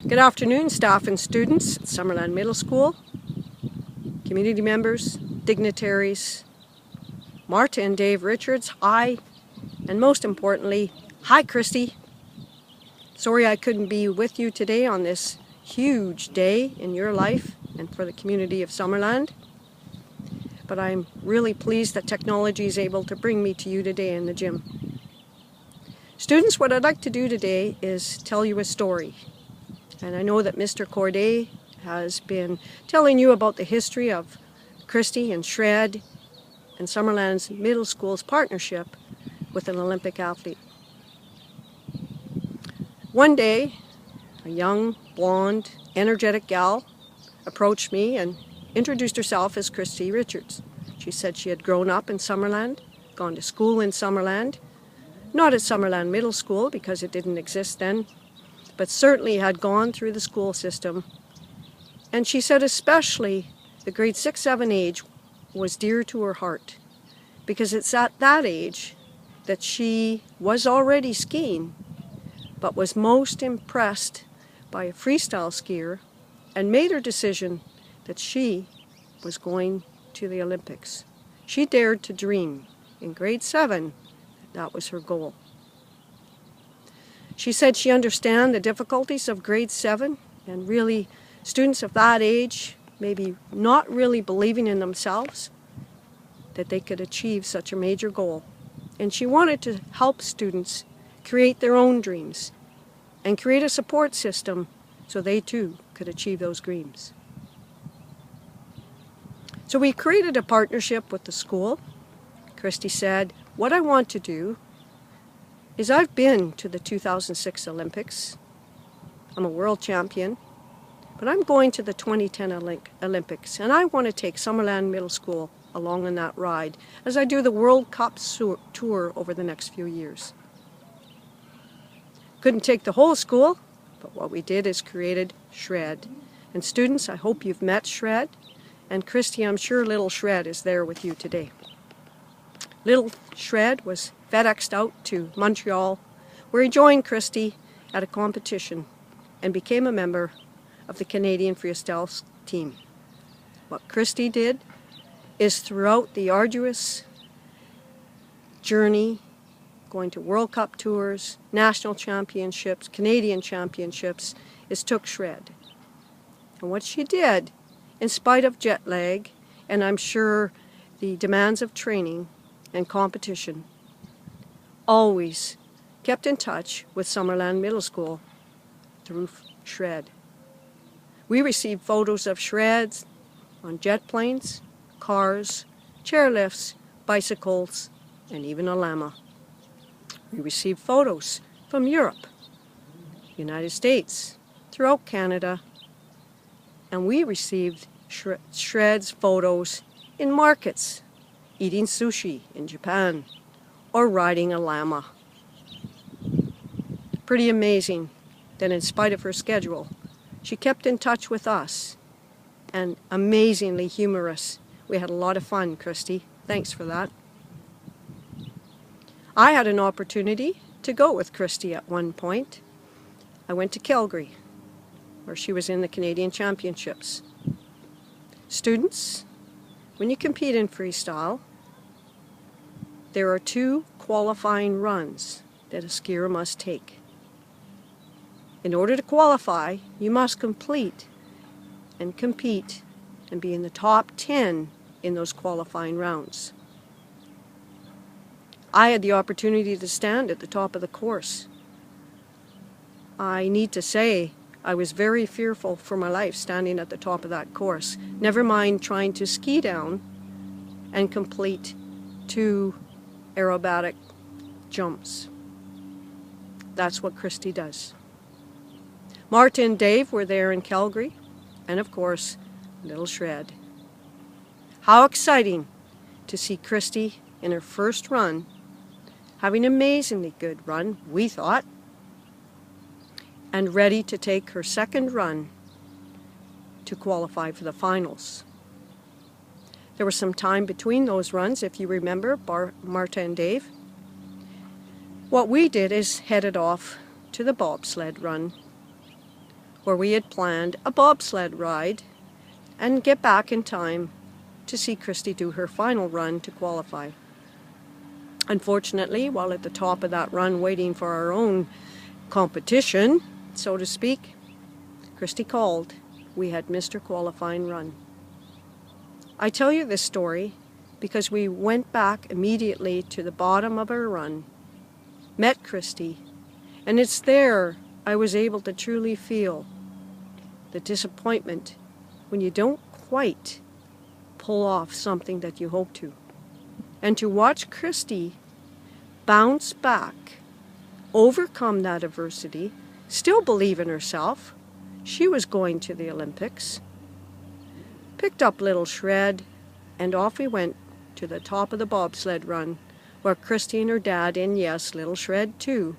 Good afternoon, staff and students at Summerland Middle School, community members, dignitaries, Marta and Dave Richards, hi, and most importantly, hi Kristi. Sorry I couldn't be with you today on this huge day in your life and for the community of Summerland, but I'm really pleased that technology is able to bring me to you today in the gym. Students, what I'd like to do today is tell you a story. And I know that Mr. Corday has been telling you about the history of Kristi and Shred and Summerland's Middle School's partnership with an Olympic athlete. One day, a young, blonde, energetic gal approached me and introduced herself as Kristi Richards. She said she had grown up in Summerland, gone to school in Summerland, not at Summerland Middle School because it didn't exist then, but certainly had gone through the school system. And she said especially the grade 6-7 age was dear to her heart because it's at that age that she was already skiing but was most impressed by a freestyle skier and made her decision that she was going to the Olympics. She dared to dream in grade 7 that was her goal. She said she understands the difficulties of grade 7 and really students of that age maybe not really believing in themselves that they could achieve such a major goal. And she wanted to help students create their own dreams and create a support system so they too could achieve those dreams. So we created a partnership with the school. Kristi said, what I want to do is I've been to the 2006 Olympics. I'm a world champion, but I'm going to the 2010 Olympics, and I want to take Summerland Middle School along on that ride as I do the World Cup tour over the next few years. Couldn't take the whole school, but what we did is created Shred. And students, I hope you've met Shred, and Kristi, I'm sure little Shred is there with you today. Little Shred was FedExed out to Montreal, where he joined Kristi at a competition and became a member of the Canadian freestyle team. What Kristi did is throughout the arduous journey, going to World Cup tours, national championships, Canadian championships, is took Shred. And what she did, in spite of jet lag, and I'm sure the demands of training and competition, always kept in touch with Summerland Middle School through Shred. We received photos of Shreds on jet planes, cars, chairlifts, bicycles, and even a llama. We received photos from Europe, United States, throughout Canada, and we received Shred's photos in markets, eating sushi in Japan, or riding a llama. Pretty amazing that in spite of her schedule, she kept in touch with us, and amazingly humorous. We had a lot of fun, Kristi. Thanks for that. I had an opportunity to go with Kristi at one point. I went to Calgary, where she was in the Canadian Championships. Students, when you compete in freestyle, there are 2 qualifying runs that a skier must take. In order to qualify, you must complete and compete and be in the top 10 in those qualifying rounds. I had the opportunity to stand at the top of the course. I need to say I was very fearful for my life standing at the top of that course, never mind trying to ski down and complete 2 aerobatic jumps. That's what Kristi does. Marta and Dave were there in Calgary, and of course, little Shred. How exciting to see Kristi in her first run, having an amazingly good run, we thought, and ready to take her second run to qualify for the finals. There was some time between those runs, if you remember, Marta and Dave. What we did is headed off to the bobsled run, where we had planned a bobsled ride and get back in time to see Kristi do her final run to qualify. Unfortunately, while at the top of that run waiting for our own competition, so to speak, Kristi called. We had missed her qualifying run. I tell you this story because we went back immediately to the bottom of our run, met Kristi, and it's there I was able to truly feel the disappointment when you don't quite pull off something that you hope to. And to watch Kristi bounce back, overcome that adversity, still believe in herself. She was going to the Olympics. Picked up little Shred, and off we went to the top of the bobsled run, where Kristi and her dad, and yes, little Shred too,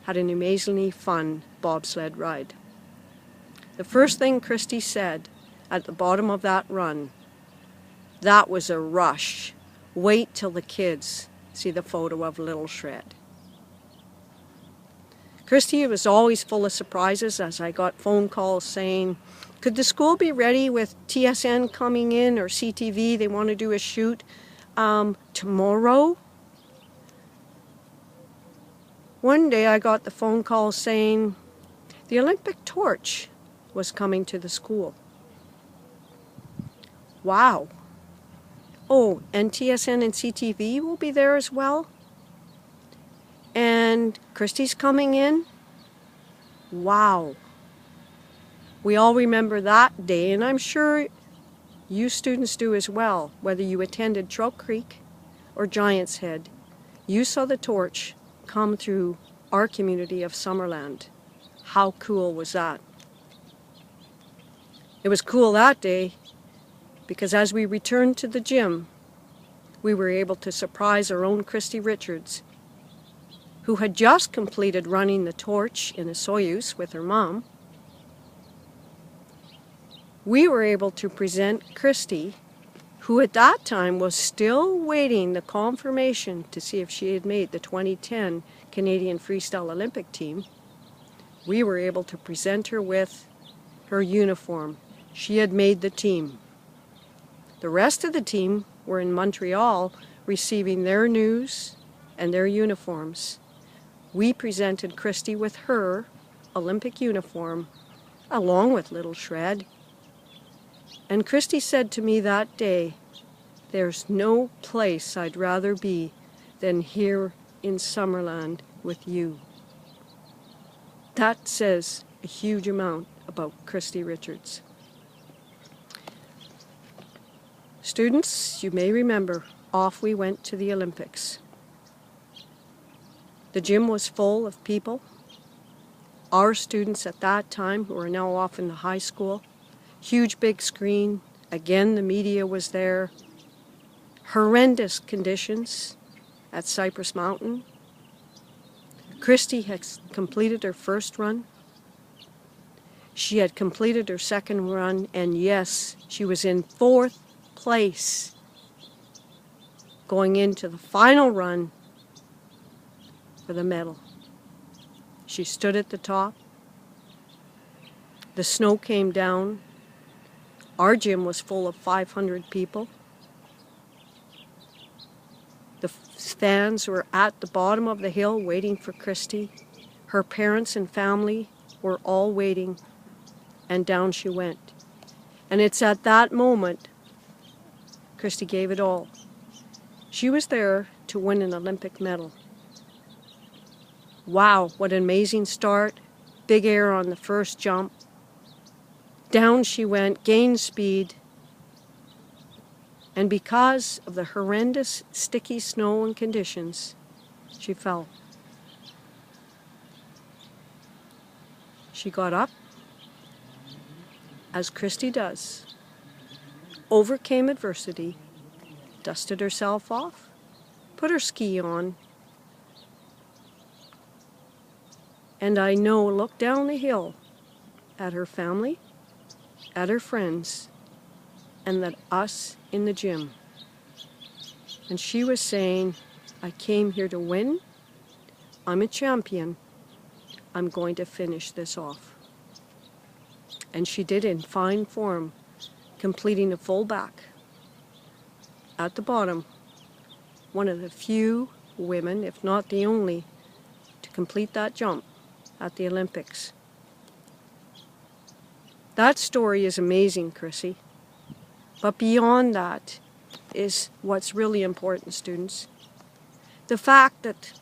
had an amazingly fun bobsled ride. The first thing Kristi said at the bottom of that run, "That was a rush. Wait till the kids see the photo of little Shred." Kristi was always full of surprises as I got phone calls saying, could the school be ready with TSN coming in or CTV? They want to do a shoot tomorrow. One day I got the phone call saying the Olympic torch was coming to the school. Wow. Oh, and TSN and CTV will be there as well? And Kristi's coming in? Wow. We all remember that day, and I'm sure you students do as well. Whether you attended Trout Creek or Giant's Head, you saw the torch come through our community of Summerland. How cool was that? It was cool that day because as we returned to the gym, we were able to surprise our own Kristi Richards, who had just completed running the torch in a Soyuz with her mom. We were able to present Kristi, who at that time was still waiting the confirmation to see if she had made the 2010 Canadian Freestyle Olympic team. We were able to present her with her uniform. She had made the team. The rest of the team were in Montreal receiving their news and their uniforms. We presented Kristi with her Olympic uniform along with little Shred. And Kristi said to me that day, "There's no place I'd rather be than here in Summerland with you." That says a huge amount about Kristi Richards. Students, you may remember, off we went to the Olympics. The gym was full of people. Our students at that time, who are now off in the high school, huge big screen, again the media was there. Horrendous conditions at Cypress Mountain. Kristi had completed her first run. She had completed her second run, and yes, she was in 4th place going into the final run for the medal. She stood at the top. The snow came down. Our gym was full of 500 people. The fans were at the bottom of the hill waiting for Kristi. Her parents and family were all waiting, and down she went. And it's at that moment Kristi gave it all. She was there to win an Olympic medal. Wow, what an amazing start. Big air on the first jump. Down she went, gained speed, and because of the horrendous sticky snow and conditions, she fell. She got up, as Kristi does, overcame adversity, dusted herself off, put her ski on, and I know looked down the hill at her family, at her friends, and at us in the gym. And she was saying, "I came here to win. I'm a champion. I'm going to finish this off." And she did in fine form, completing a full back. At the bottom, one of the few women, if not the only, to complete that jump at the Olympics. That story is amazing, Chrissy. But beyond that is what's really important, students. The fact that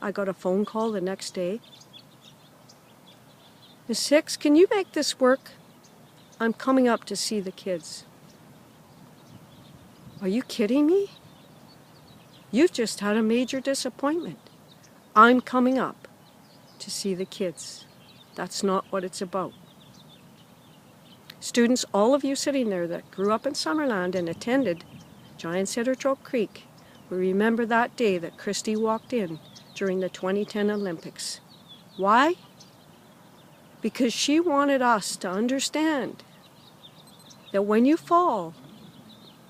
I got a phone call the next day. Miss Hicks, can you make this work? I'm coming up to see the kids. Are you kidding me? You've just had a major disappointment. I'm coming up to see the kids. That's not what it's about. Students, all of you sitting there that grew up in Summerland and attended Giants Head or Choke Creek will remember that day that Kristi walked in during the 2010 Olympics. Why? Because she wanted us to understand that when you fall,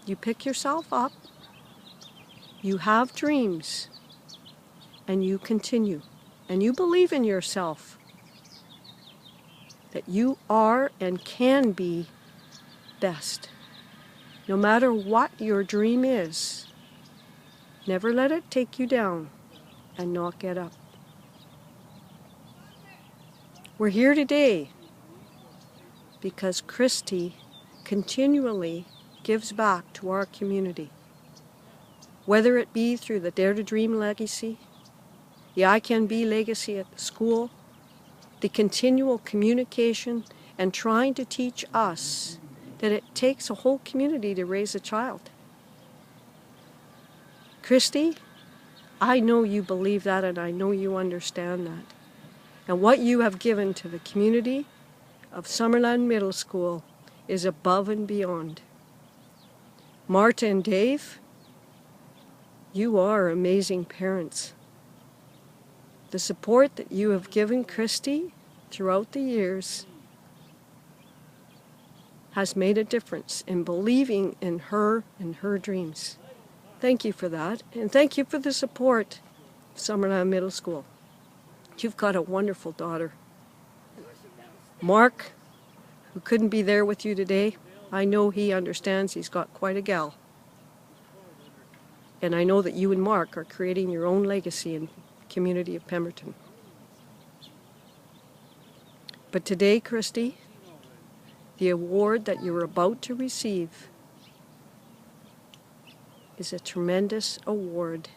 you pick yourself up, you have dreams, and you continue, and you believe in yourself, that you are and can be best. No matter what your dream is, never let it take you down and not get up. We're here today because Kristi continually gives back to our community, whether it be through the Dare to Dream legacy, the I Can Be legacy at the school, the continual communication and trying to teach us that it takes a whole community to raise a child. Kristi, I know you believe that and I know you understand that. And what you have given to the community of Summerland Middle School is above and beyond. Marta and Dave, you are amazing parents. The support that you have given Kristi throughout the years has made a difference in believing in her and her dreams. Thank you for that, and thank you for the support of Summerland Middle School. You've got a wonderful daughter. Mark, who couldn't be there with you today, I know he understands he's got quite a gal. And I know that you and Mark are creating your own legacy in the community of Pemberton. But today, Kristi, the award that you're about to receive is a tremendous award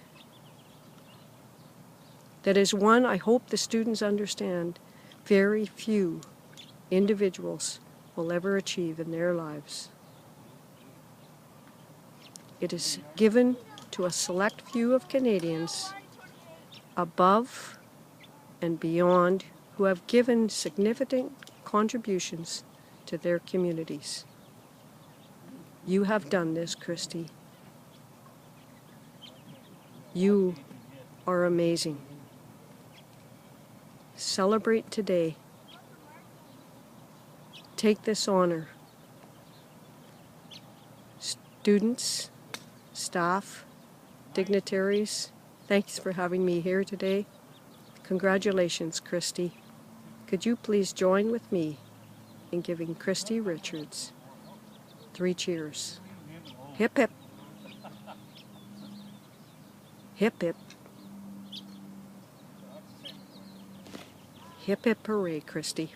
that is one I hope the students understand very few individuals will ever achieve in their lives. It is given to a select few of Canadians above and beyond who have given significant contributions to their communities. You have done this, Kristi. You are amazing. Celebrate today. Take this honor. Students, staff, dignitaries, thanks for having me here today. Congratulations, Kristi. Could you please join with me in giving Kristi Richards 3 cheers? Hip hip. Hip hip. Hip hip hooray, Kristi.